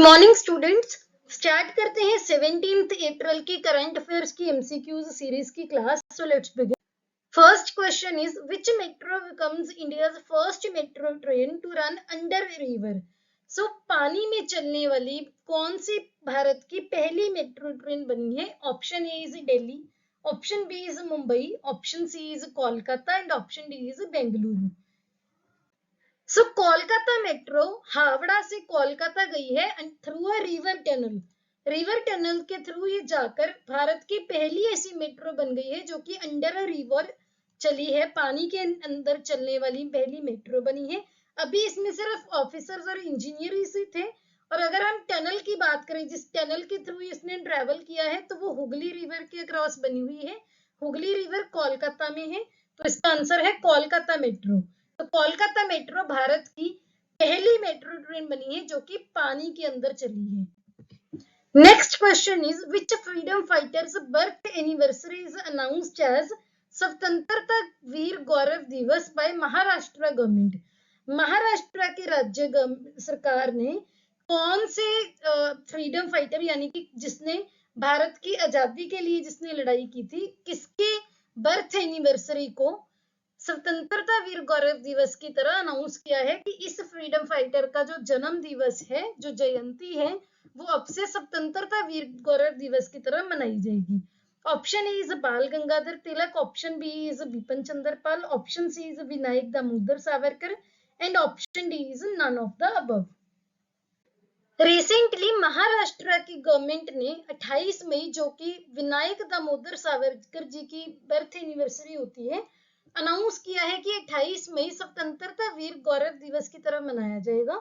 Morning students, start करते हैं 17 अप्रैल की करंट अफेयर्स की एमसीक्यूज सीरीज की class. So let's begin. First question is which metro becomes India's first metro train to run under river. So पानी में चलने वाली कौन सी भारत की पहली मेट्रो ट्रेन बनी है? Option A is Delhi, option B is Mumbai, option C is Kolkata and option D is Bengaluru. So Kolkata metro Howrah से कोलकाता गई है through a river tunnel. River tunnel के थ्रू ये जाकर भारत की पहली ऐसी मेट्रो बन गई है जो कि अंडर अ रिवर चली है, पानी के अंदर चलने वाली पहली मेट्रो बनी है। अभी इसमें सिर्फ ऑफिसर्स और इंजीनियर ही थे। और अगर हम टनल की बात करें, जिस टनल के थ्रू इसने ट्रेवल किया है, तो वो हुगली रिवर के अक्रॉस बनी हुई है। हुगली रिवर कोलकाता में है, तो इसका आंसर है कोलकाता मेट्रो। तो कोलकाता मेट्रो भारत की पहली मेट्रो ट्रेन बनी है जो कि पानी के अंदर चली है। Next question is which freedom fighters birth anniversary is announced as Swatantrata Veer गौरव दिवस बाय महाराष्ट्र गवर्नमेंट। महाराष्ट्र के राज्य सरकार ने कौन से फ्रीडम फाइटर यानी कि जिसने भारत की आजादी के लिए जिसने लड़ाई की थी, किसके बर्थ एनिवर्सरी को स्वतंत्रता वीर गौरव दिवस की तरह अनाउंस किया है कि इस फ्रीडम फाइटर का जो जन्म दिवस है, जो जयंती है, वो अब से स्वतंत्रता वीर गौरव दिवस की तरह मनाई जाएगी। Option A is Bal Gangadhar Tilak, option B is Bipin Chandra Pal, option C is Vinayak Damodar Savarkar and option D is none of the above. Recently Maharashtra की गवर्नमेंट ने 28 मई जो कि विनायक दामोदर सावरकर जी की बर्थ एनिवर्सरी होती है, अनाउंस किया है कि 28 मई स्वतंत्रता वीर गौरव दिवस की तरह मनाया जाएगा।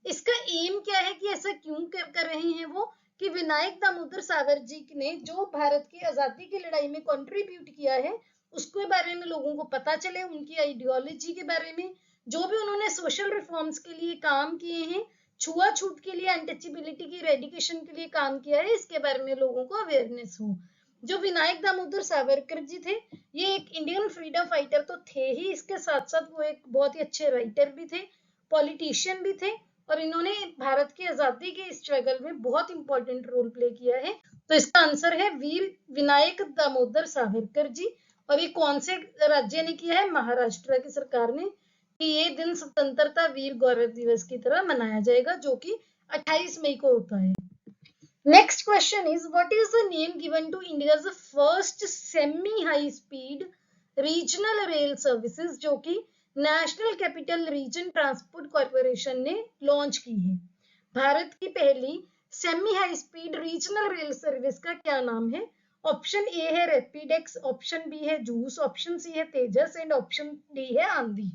इसका एम क्या है कि ऐसा क्यों कर रहे हैं वो, कि विनायक दामोदर सावरकर जी ने जो भारत की आजादी की लड़ाई में कंट्रीब्यूट किया है, उसके बारे में लोगों को पता चले, उनकी आइडियोलॉजी के बारे में, जो भी उन्होंने सोशल रिफॉर्म्स के लिए काम किए हैं, छुआछूत के लिए, अनटचेबिलिटी की रेडिकेशन के लिए काम किया है, इसके बारे में लोगों को अवेयरनेस हो। जो विनायक दामोदर सावरकर जी थे, ये एक इंडियन फ्रीडम फाइटर तो थे ही, इसके साथ साथ वो एक बहुत ही अच्छे राइटर भी थे, पॉलिटिशियन भी थे, और इन्होंने भारत की आजादी के स्ट्रगल में बहुत इंपॉर्टेंट रोल प्ले किया है। तो इसका आंसर है वीर विनायक दामोदर सावरकर जी। और ये कौन से राज्य ने किया है? महाराष्ट्र की सरकार ने, कि ये दिन स्वतंत्रता वीर गौरव दिवस की तरह मनाया जाएगा, जो कि 28 मई को होता है। Next question is what is the name given to India's first semi high speed regional rail services जो कि national capital region transport corporation ने लॉन्च की है। भारत की पहली semi high speed regional rail service का क्या नाम है? ऑप्शन ए है रैपिडेक्स, ऑप्शन बी है जूस, ऑप्शन सी है तेजस एंड ऑप्शन डी है आंधी।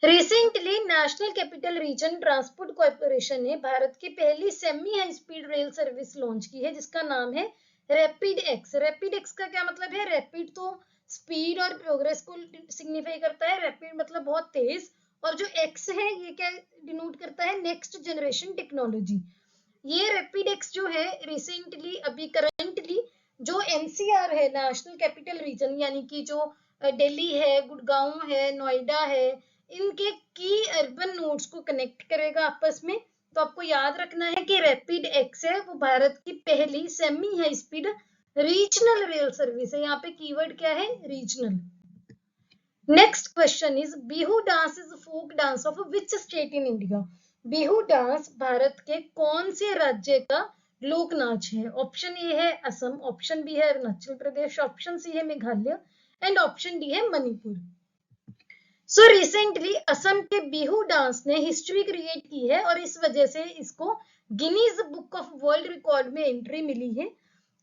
Recently national capital region transport corporation ने भारत की पहली semi high speed rail service launch की है, जिसका नाम है रैपिड एक्स। रैपिड एक्स का क्या मतलब है? रैपिड तो स्पीड और प्रोग्रेस को सिग्निफाई करता है, रैपिड मतलब बहुत तेज, और जो एक्स है ये क्या डिनोट करता है? Next generation technology. ये रैपिड एक्स जो है रिसेंटली अभी करंटली जो एनसीआर है, नेशनल कैपिटल रीजन, यानी कि जो दिल्ली है, गुड़गांव है, नोएडा है, इनके की अर्बन नोड्स को कनेक्ट करेगा आपस में। तो आपको याद रखना है कि रैपिड एक्स है वो भारत की पहली semi high speed regional rail service है। यहाँ पे कीवर्ड क्या है? Regional. Next question is Bihu dance is folk dance of which state in India. Bihu dance Bharat के कौन से राज्य का लोक नाच है? ऑप्शन ए है असम, ऑप्शन बी है अरुणाचल प्रदेश, ऑप्शन सी है मेघालय एंड ऑप्शन डी है मणिपुर। सो रिसेंटली असम के बिहू डांस ने हिस्ट्री क्रिएट की है और इस वजह से इसको Guinness book of world record में एंट्री मिली है।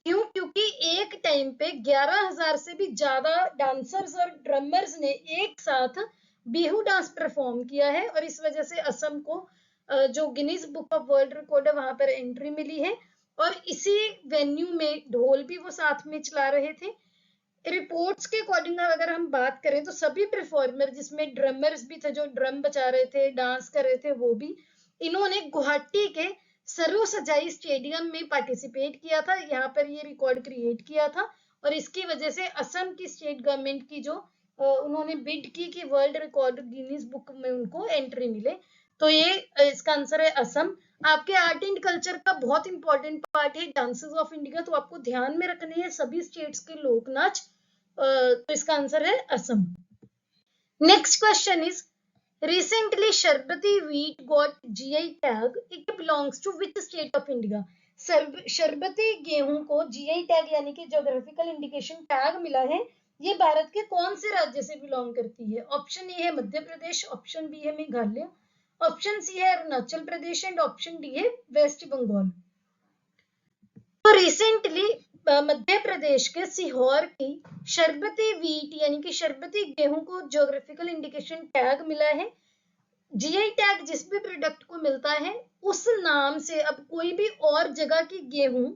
क्यों? क्योंकि एक टाइम पे 11,000 से भी ज्यादा डांसर्स और ड्रमर्स ने एक साथ बिहू डांस परफॉर्म किया है और इस वजह से असम को जो Guinness book of world record है वहां पर एंट्री मिली है। और इसी वेन्यू में ढोल भी वो साथ में चला रहे थे। रिपोर्ट्स के अकॉर्डिंग अगर हम बात करें तो सभी परफॉर्मर, जिसमें ड्रमर्स भी थे जो ड्रम बजा रहे थे, डांस कर रहे थे, वो भी इन्होंने गुवाहाटी के सरू सजाई स्टेडियम में पार्टिसिपेट किया था, यहाँ पर ये रिकॉर्ड क्रिएट किया था। और इसकी वजह से असम की स्टेट गवर्नमेंट की जो उन्होंने बिड की कि वर्ल्ड रिकॉर्ड गिनीज बुक में उनको एंट्री मिले। तो ये इसका आंसर है असम। आपके आर्ट एंड कल्चर का बहुत इंपॉर्टेंट पार्ट है डांसेस ऑफ इंडिया, तो आपको ध्यान में रखने हैं सभी स्टेट्स के लोक नाच। तो इसका आंसर है Assam. Next question is recently Sharbati wheat got GI tag. It belongs to which state of India? शरबती गेहूं को GI टैग यानी कि ज्योग्राफिकल इंडिकेशन टैग मिला है। ये भारत के कौन से राज्य से बिलोंग करती है? ऑप्शन ए है मध्य प्रदेश, ऑप्शन बी है मेघालय, ऑप्शन सी है Arunachal Pradesh and option D है वेस्ट बंगाल। तो रिसेंटली मध्य प्रदेश के सीहोर की शरबती वीट यानी कि शरबती गेहूं को ज्योग्राफिकल इंडिकेशन टैग मिला है। जीआई टैग जिस भी प्रोडक्ट को मिलता है उस नाम से अब कोई भी और जगह की गेहूं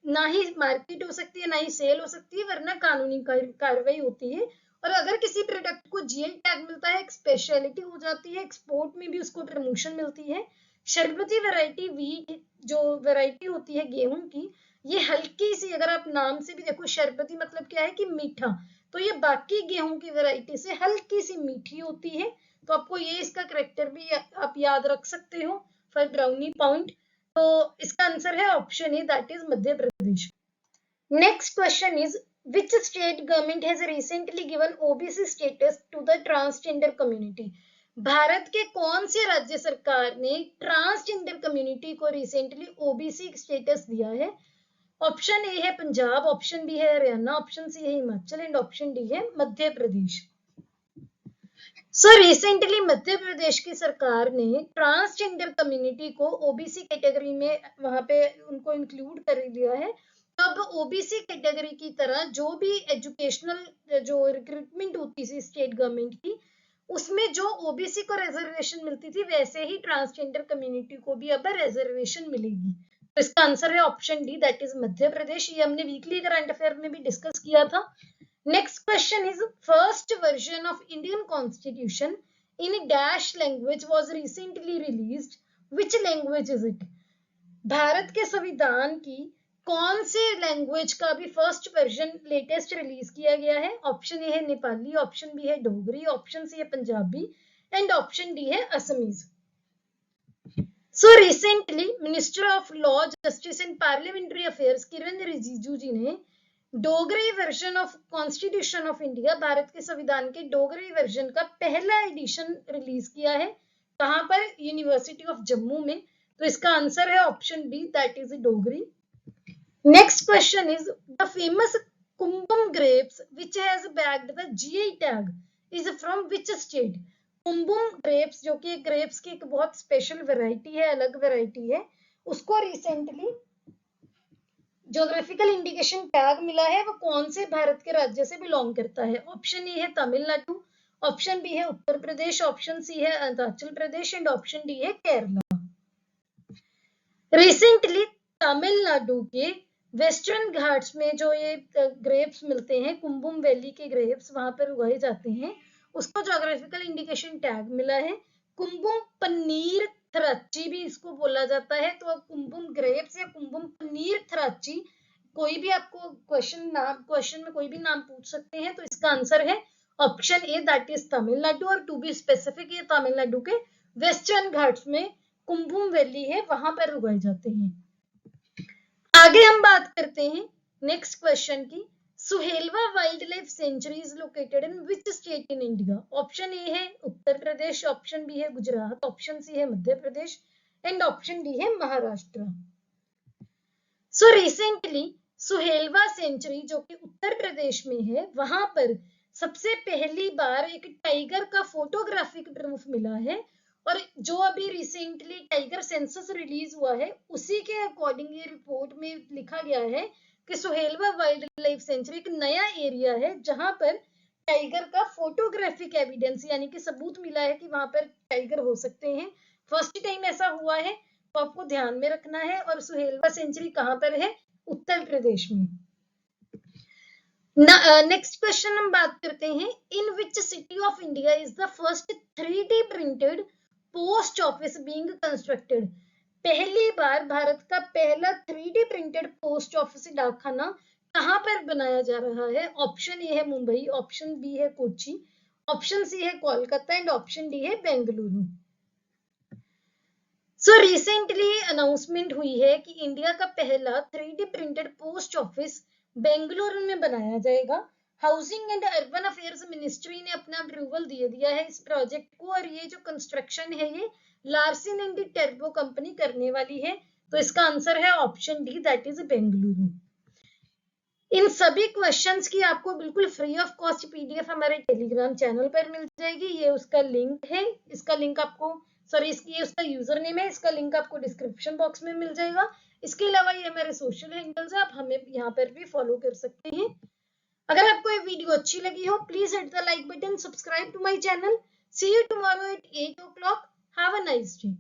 ना ही मार्केट हो सकती है ना ही सेल हो सकती है, वरना कानूनी कार्रवाई होती है। और अगर किसी प्रोडक्ट को जीआई टैग मिलता है एक स्पेशलिटी हो जाती है, एक्सपोर्ट में भी उसको प्रमोशन मिलती है। शरबती वैरायटी वीट जो वैरायटी होती है गेहूं की, ये हल्की सी, अगर आप नाम से भी देखो शरबती मतलब क्या है कि मीठा, तो ये बाकी गेहूं की वैरायटी से हल्की सी मीठी होती है। तो आपको ये इसका करेक्टर भी आप याद रख सकते हो फॉर ब्राउनी पॉइंट। तो इसका आंसर है option A that is Madhya Pradesh. Next question is which state government has recently given OBC status to the transgender community? Bharat के कौन से राज्य सरकार ने ट्रांसजेंडर कम्युनिटी को रिसेंटली ओबीसी स्टेटस दिया है? ऑप्शन ए है पंजाब, ऑप्शन बी है हरियाणा, ऑप्शन सी है हिमाचल एंड ऑप्शन डी है मध्य प्रदेश। रिसेंटली मध्य प्रदेश की सरकार ने ट्रांसजेंडर कम्युनिटी को ओबीसी कैटेगरी में वहां पे उनको इंक्लूड कर दिया है। अब ओबीसी कैटेगरी की तरह जो भी एजुकेशनल जो रिक्रूटमेंट होती थी स्टेट गवर्नमेंट की, उसमें जो ओबीसी को रिजर्वेशन मिलती थी वैसे ही ट्रांसजेंडर कम्युनिटी को भी अब रिजर्वेशन मिलेगी। तो इसका आंसर है option D that is Madhya Pradesh. ये हमने वीकली करंट अफेयर में भी डिस्कस किया था। Next question is first version of Indian Constitution in dash language was recently released. Which language is it? Bharat के संविधान की कौन से लैंग्वेज का भी फर्स्ट वर्जन लेटेस्ट रिलीज किया गया है? ऑप्शन ए है नेपाली, ऑप्शन बी है डोगरी, ऑप्शन सी है पंजाबी एंड ऑप्शन डी है Assamese. Recently minister of law justice and parliamentary affairs Kiren Rijiju ji ने Dogri version of constitution of India, Bharat के संविधान के डोगरी वर्जन का पहला एडिशन रिलीज किया है। कहां पर? यूनिवर्सिटी ऑफ जम्मू में। तो इसका आंसर है option B that is Dogri. Next question is the famous Cumbum grapes which has bagged the GI tag is from which state? Cumbum grapes जो कि ग्रेप्स की एक बहुत स्पेशल वैरायटी है, अलग वैरायटी है, उसको रिसेंटली ज्योग्राफिकल इंडिकेशन टैग मिला है। वो कौन से भारत के राज्य से बिलोंग करता है? ऑप्शन ए है तमिलनाडु, ऑप्शन बी है उत्तर प्रदेश, ऑप्शन सी है Arunachal Pradesh and option D है केरला। रिसेंटली तमिलनाडु के वेस्टर्न घाट्स में जो ये ग्रेप्स मिलते हैं, कुंभम वैली के ग्रेप्स वहां पर उगाए जाते हैं, उसको ज्योग्राफिकल इंडिकेशन टैग मिला है। कुंभम पनीर थराची भी इसको बोला जाता है। तो कुंभम ग्रेप्स या कुंभम पनीर थराची, कोई भी आपको क्वेश्चन में कोई भी नाम पूछ सकते हैं। तो इसका आंसर है option A that is Tamil Nadu, और टू बी स्पेसिफिक ये तमिलनाडु के वेस्टर्न घाट्स में कुंभम वैली है, वहां पर उगाए जाते हैं। आगे हम बात करते हैं नेक्स्ट क्वेश्चन की। Suhelwa wild life sanctuary is located in which state in India? Option A है उत्तर प्रदेश, ऑप्शन बी है गुजरात, ऑप्शन सी है Madhya Pradesh and option D है महाराष्ट्र। रिसेंटली सुहेलवा सेंचुरी जो कि उत्तर प्रदेश में है, वहां पर सबसे पहली बार एक टाइगर का फोटोग्राफिक प्रूफ मिला है। और जो अभी रिसेंटली टाइगर सेंसस रिलीज हुआ है, उसी के अकॉर्डिंग ये रिपोर्ट में लिखा गया है कि सुहेलवा वाइल्ड लाइफ सेंचुरी एक नया एरिया है जहां पर टाइगर का फोटोग्राफिक एविडेंस यानी कि सबूत मिला है कि वहां पर टाइगर हो सकते हैं। फर्स्ट टाइम ऐसा हुआ है, तो आपको ध्यान में रखना है। और सुहेलवा सेंचुरी कहां पर है? उत्तर प्रदेश में। नेक्स्ट क्वेश्चन हम बात करते हैं, in which city of India is the first 3D printed post office being constructed? पहली बार भारत का पहला 3D प्रिंटेड पोस्ट ऑफिस डाकखाना कहां पर बनाया जा रहा है? ऑप्शन ए है मुंबई, ऑप्शन बी है कोची, ऑप्शन सी है कोलकाता एंड ऑप्शन डी है बेंगलुरु। सो रिसेंटली अनाउंसमेंट हुई है कि इंडिया का पहला 3D printed post office Bengaluru में बनाया जाएगा। Housing and urban affairs ministry ने अपना अप्रूवल दे दिया है इस प्रोजेक्ट को, और ये जो कंस्ट्रक्शन है ये लार्सन एंड टर्बो कंपनी करने वाली है। तो इसका आंसर है option D, that is Bengaluru. इन सभी क्वेश्चंस की आपको बिल्कुल फ्री ऑफ कॉस्ट पीडीएफ हमारे टेलीग्राम चैनल पर मिल जाएगी। ये उसका लिंक है, इसका लिंक आपको ये उसका यूजर नेम है, इसका लिंक आपको डिस्क्रिप्शन बॉक्स में मिल जाएगा। इसके अलावा ये हमारे सोशल हैंडल्स है, आप हमें यहाँ पर भी फॉलो कर सकते हैं। अगर आपको ये वीडियो अच्छी लगी हो, please hit the like button, subscribe to my channel. See you tomorrow at 8 o'clock. Have a nice day.